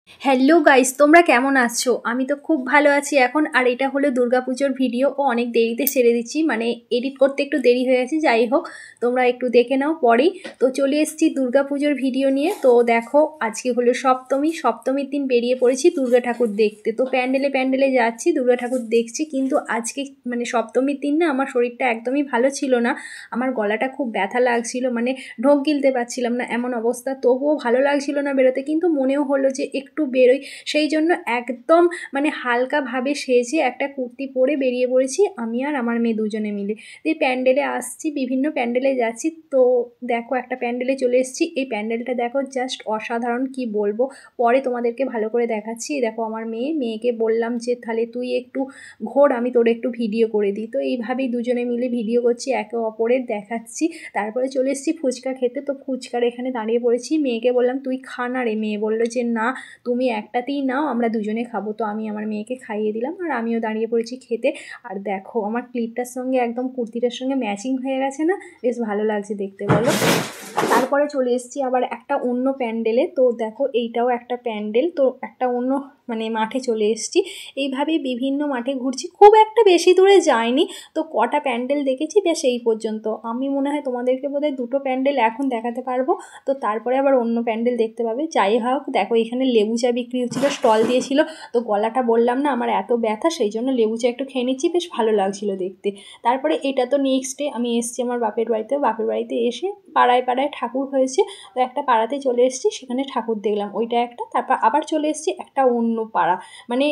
Hello guys, তোমরা কেমন আছো? আমি তো খুব ভালো আছি এখন। আর এটা হলো দুর্গাপুজোর ভিডিও ও অনেক দেরিতে ছেড়ে দিচ্ছি, মানে এডিট করতে একটু দেরি হয়ে গেছে। যাই হোক, তোমরা একটু দেখে নাও পরেই। তো চলে এসেছি দুর্গাপুজোর ভিডিও নিয়ে। তো দেখো, আজকে হলো সপ্তমীর দিন বেরিয়ে পড়েছি দুর্গা ঠাকুর দেখতে। তো প্যান্ডেলে যাচ্ছি, দুর্গা ঠাকুর দেখছি। কিন্তু আজকে মানে সপ্তমীর দিন না, আমার শরীরটা একদমই ভালো ছিল না। আমার গলাটা খুব ব্যথা লাগছিল, মানে ঢোক গিলতে পারছিলাম না, এমন অবস্থা। তবুও ভালো লাগছিল না বেরোতে, কিন্তু মনেও হলো যে একটু বেরোই। সেই জন্য একদম মানে হালকাভাবে সেজে একটা কুর্তি পরে বেরিয়ে পড়েছি আমি আর আমার মেয়ে দুজনে মিলে। এই প্যান্ডেলে আসছি, বিভিন্ন প্যান্ডেলে যাচ্ছি। তো দেখো, একটা প্যান্ডেলে চলে এসেছি। এই প্যান্ডেলটা দেখো, জাস্ট অসাধারণ, কি বলবো। পরে তোমাদেরকে ভালো করে দেখাচ্ছি। দেখো আমার মেয়েকে বললাম যে তাহলে তুই একটু ঘোর, আমি তোর একটু ভিডিও করে দিই। তো এইভাবেই দুজনে মিলে ভিডিও করছি, একে অপরের দেখাচ্ছি। তারপরে চলে এসেছি ফুচকা খেতে। তো ফুচকার এখানে দাঁড়িয়ে পড়েছি। মেয়েকে বললাম তুই খা না রে। মেয়ে বললো যে না, তুমি একটাতেই নাও, আমরা দুজনে খাবো। তো আমি আমার মেয়েকে খাইয়ে দিলাম, আর আমিও দাঁড়িয়ে পড়েছি খেতে। আর দেখো, আমার ক্লিপটার সঙ্গে একদম কুর্তিটার সঙ্গে ম্যাচিং হয়ে গেছে না? বেশ ভালো লাগছে দেখতে, বলো। তারপরে চলে এসেছি আবার একটা অন্য প্যান্ডেলে। তো দেখো, এইটাও একটা প্যান্ডেল। তো একটা অন্য মানে মাঠে চলে এসেছি। এইভাবেই বিভিন্ন মাঠে ঘুরছি, খুব একটা বেশি দূরে যাইনি। তো কটা প্যান্ডেল দেখেছি বেশ এই পর্যন্ত। আমি মনে হয় তোমাদেরকে বোধহয় দুটো প্যান্ডেল এখন দেখাতে পারবো। তো তারপরে আবার অন্য প্যান্ডেল দেখতে পাবে। যাই হোক, দেখো এখানে লেবু চা বিক্রি হচ্ছিল, স্টল দিয়েছিল। তো গলাটা বললাম না আমার এত ব্যথা, সেই জন্য লেবু চা একটু খেয়ে নিচ্ছি, বেশ ভালো লাগছিল দেখতে। তারপরে এটা তো নেক্সট ডে আমি এসেছি আমার বাপের বাড়িতে এসে পাড়ায় ঠাকুর হয়েছে। তো একটা পাড়াতে চলে এসেছি, সেখানে ঠাকুর দেখলাম, ওইটা একটা। তারপর আবার চলে এসেছি একটা অন্য পাড়া, মানে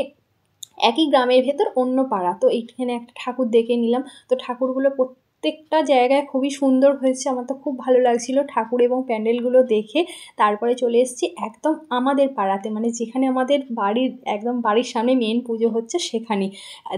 একই গ্রামের ভেতর অন্য পাড়া। তো এইখানে একটা ঠাকুর দেখে নিলাম। তো ঠাকুরগুলো প্রত্যেকটা জায়গায় খুবই সুন্দর হয়েছে, আমার তো খুব ভালো লাগছিল ঠাকুর এবং প্যান্ডেলগুলো দেখে। তারপরে চলে এসেছি একদম আমাদের পাড়াতে, মানে যেখানে আমাদের বাড়ির একদম বাড়ির সামনে মেন পুজো হচ্ছে সেখানে।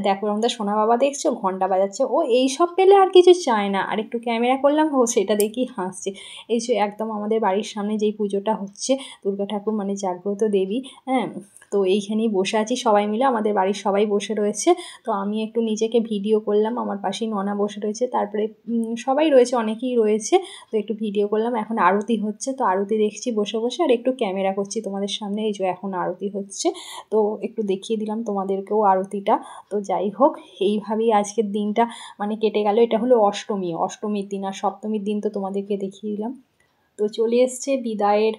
দেখো আমাদের সোনা বাবা দেখছো ঘন্টা বাজাচ্ছে, ও এইসব পেলে আর কিছু চায় না। আর একটু ক্যামেরা করলাম, ও সেটা দেখেই হাসছে। এই যে একদম আমাদের বাড়ির সামনে যেই পুজোটা হচ্ছে, দুর্গা ঠাকুর মানে জাগ্রত দেবী, হ্যাঁ। তো এইখানেই বসে আছি সবাই মিলে, আমাদের বাড়ির সবাই বসে রয়েছে। তো আমি একটু নিজেকে ভিডিও করলাম, আমার পাশেই ননা বসে রয়েছে, তারপরে সবাই রয়েছে, অনেকেই রয়েছে। তো একটু ভিডিও করলাম। এখন আরতি হচ্ছে, তো আরতি দেখছি বসে বসে, আর একটু ক্যামেরা করছি তোমাদের সামনে। এই যে এখন আরতি হচ্ছে, তো একটু দেখিয়ে দিলাম তোমাদেরকেও আরতিটা। তো যাই হোক, এইভাবেই আজকের দিনটা মানে কেটে গেল। এটা হলো অষ্টমীর দিন, আর সপ্তমীর দিন তো তোমাদেরকে দেখিয়ে দিলাম। তো চলে এসছে বিদায়ের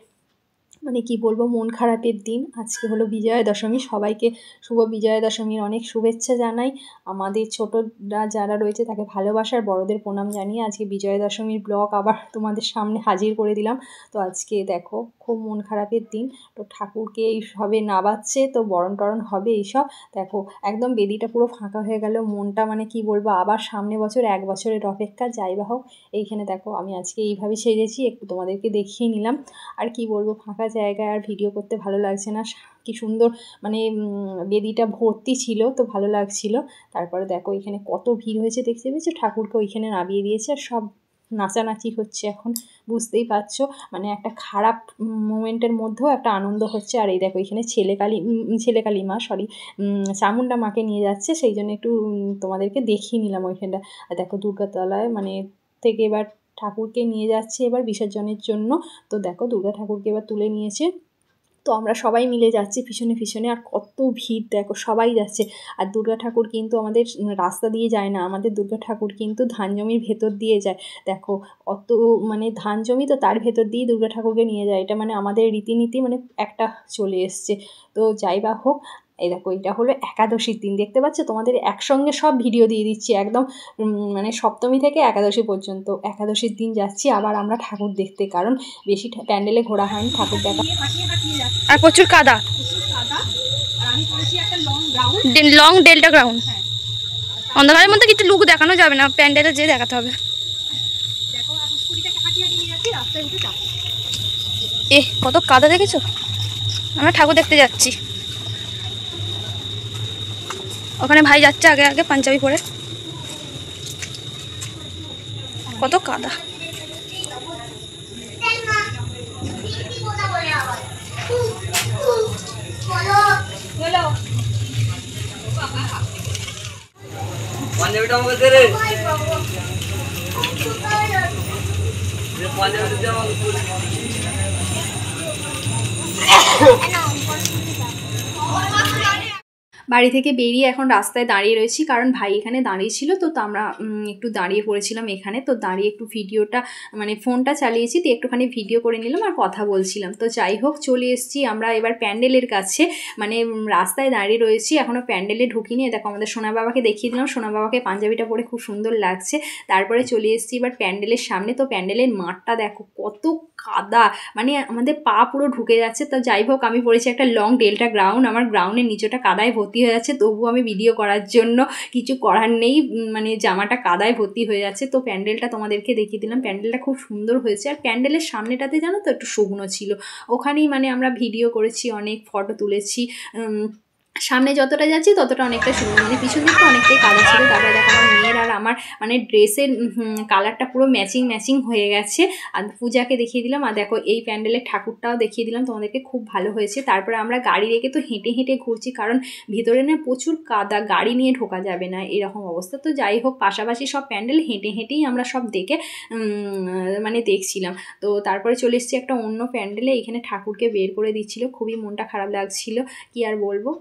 মানে কি বলবো, মন খারাপের দিন। আজকে হলো বিজয়া দশমী, সবাইকে শুভ বিজয়া দশমীর অনেক শুভেচ্ছা জানাই। আমাদের ছোটরা যারা রয়েছে তাকে ভালোবাসার, বড়দের প্রণাম জানিয়ে আজকে বিজয়া দশমীর ব্লগ আবার তোমাদের সামনে হাজির করে দিলাম। তো আজকে দেখো খুব মন খারাপের দিন। তো ঠাকুরকে এইসবে নাবাচ্ছে, তো বরণ টরণ হবে এইসব। দেখো একদম বেদিটা পুরো ফাঁকা হয়ে গেল, মনটা মানে কি বলবো, আবার সামনে বছর 1 বছরের অপেক্ষা। যাই বা হোক, এইখানে দেখো আমি আজকে এইভাবে সেজেছি, একটু তোমাদেরকে দেখিয়ে নিলাম। আর কি বলবো, ফাঁকা জায়গায় আর ভিডিও করতে ভালো লাগছে না। কি সুন্দর মানে বেদিটা ভর্তি ছিল, তো ভালো লাগছিল। তারপরে দেখো এখানে কত ভিড় হয়েছে দেখতে পেয়েছো, ঠাকুরকে ওইখানে নামিয়ে দিয়েছে, আর সব নাচানাচি হচ্ছে এখন, বুঝতেই পারছো। মানে একটা খারাপ মোমেন্টের মধ্যেও একটা আনন্দ হচ্ছে। আর এই দেখো এখানে ছেলে কালী মা, সরি, চামুণ্ডা মাকে নিয়ে যাচ্ছে, সেই জন্য একটু তোমাদেরকে দেখিয়ে নিলাম ওইখানটা। আর দেখো দুর্গাতলায় মানে থেকে এবার ঠাকুরকে নিয়ে যাচ্ছে এবার বিসর্জনের জন্য। তো দেখো দুর্গা ঠাকুরকে এবার তুলে নিয়েছে। তো আমরা সবাই মিলে যাচ্ছি পিছনে, আর কত ভিড় দেখো, সবাই যাচ্ছে। আর দুর্গা ঠাকুর কিন্তু আমাদের রাস্তা দিয়ে যায় না, আমাদের দুর্গা ঠাকুর কিন্তু ধান জমির ভেতর দিয়ে যায়। দেখো অত মানে ধান জমি, তো তার ভেতর দিয়েই দুর্গা ঠাকুরকে নিয়ে যায়। এটা মানে আমাদের রীতিনীতি মানে একটা চলে এসছে। তো যাই বা হোক, এই দেখো এটা হলো একাদশীর দিন, দেখতে পাচ্ছ তোমাদের একসঙ্গে সব ভিডিও দিয়ে দিচ্ছি একদম, মানে সপ্তমী থেকে একাদশী পর্যন্ত। একাদশীর দিন যাচ্ছি আবার আমরা ঠাকুর দেখতে, কারণ বেশি প্যান্ডেলে ঘোরা হয়নি ঠাকুর দেখা। আর প্রচুর কাদা, লং ডেল্টা গ্রাউন্ড। অন্ধকারের মধ্যে কিছু লুক দেখানো যাবে না, প্যান্ডেলে যে দেখাতে হবে। কত কাদা দেখেছো? আমরা ঠাকুর দেখতে যাচ্ছি, ওখানে ভাই যাচ্ছে আগে আগে পাঞ্জাবি পরে। কত কাদা, পাঞ্জাবিটা আমাকে দে রে, পাঞ্জাবিটা দে আমাকে। বাড়ি থেকে বেরিয়ে এখন রাস্তায় দাঁড়িয়ে রয়েছি, কারণ ভাই এখানে দাঁড়িয়ে ছিল, তো আমরা একটু দাঁড়িয়ে পড়েছিলাম এখানে। তো দাঁড়িয়ে একটু ভিডিওটা মানে ফোনটা চালিয়েছি, তো একটুখানি ভিডিও করে নিলাম আর কথা বলছিলাম। তো যাই হোক, চলে এসেছি আমরা এবার প্যান্ডেলের কাছে, মানে রাস্তায় দাঁড়িয়ে রয়েছি, এখনও প্যান্ডেলে ঢুকিনি। দেখো আমাদের সোনা বাবাকে দেখিয়ে দিলাম, সোনা বাবাকে পাঞ্জাবিটা পরে খুব সুন্দর লাগছে। তারপরে চলে এসেছি এবার প্যান্ডেলের সামনে। তো প্যান্ডেলের মাঠটা দেখো কত কাদা, মানে আমাদের পা পুরো ঢুকে যাচ্ছে। তো যাই হোক, আমি পড়েছি একটা লং ডেল্টা গ্রাউন্ড, আমার গ্রাউন্ডের নিচেটা কাদায় ভর্তি হয়ে যাচ্ছে, তবুও আমি ভিডিও করার জন্য কিছু করার নেই, মানে জামাটা কাদায় ভর্তি হয়ে যাচ্ছে। তো প্যান্ডেলটা তোমাদেরকে দেখিয়ে দিলাম, প্যান্ডেলটা খুব সুন্দর হয়েছে। আর প্যান্ডেলের সামনেটাতে জানো তো একটু শুকনো ছিল, ওখানেই মানে আমরা ভিডিও করেছি, অনেক ফটো তুলেছি। সামনে যতটা যাচ্ছি ততটা অনেকটা শুকনো, মানে পিছন দিকটা অনেকটাই কাদা ছিল। তারপরে দেখো আমার মেয়ের আর আমার মানে ড্রেসের কালারটা পুরো ম্যাচিং হয়ে গেছে। আর পূজাকে দেখিয়ে দিলাম, আর দেখো এই প্যান্ডেলের ঠাকুরটাও দেখিয়ে দিলাম তোমাদেরকে, খুব ভালো হয়েছে। তারপরে আমরা গাড়ি রেখে তো হেঁটে ঘুরছি, কারণ ভিতরে না প্রচুর কাদা, গাড়ি নিয়ে ঢোকা যাবে না এরকম অবস্থা। তো যাই হোক, পাশাপাশি সব প্যান্ডেল হেঁটেই আমরা সব দেখে মানে দেখছিলাম। তো তারপরে চলে এসেছি একটা অন্য প্যান্ডেলে, এখানে ঠাকুরকে বের করে দিচ্ছিল, খুবই মনটা খারাপ লাগছিল, কি আর বলবো।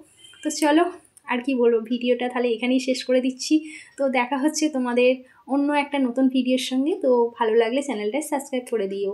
তো চলো, আর কি বলবো, ভিডিওটা তাহলে এখানেই শেষ করে দিচ্ছি। তো দেখা হচ্ছে তোমাদের অন্য একটা নতুন ভিডিওর সঙ্গে। তো ভালো লাগলে চ্যানেলটা সাবস্ক্রাইব করে দিও।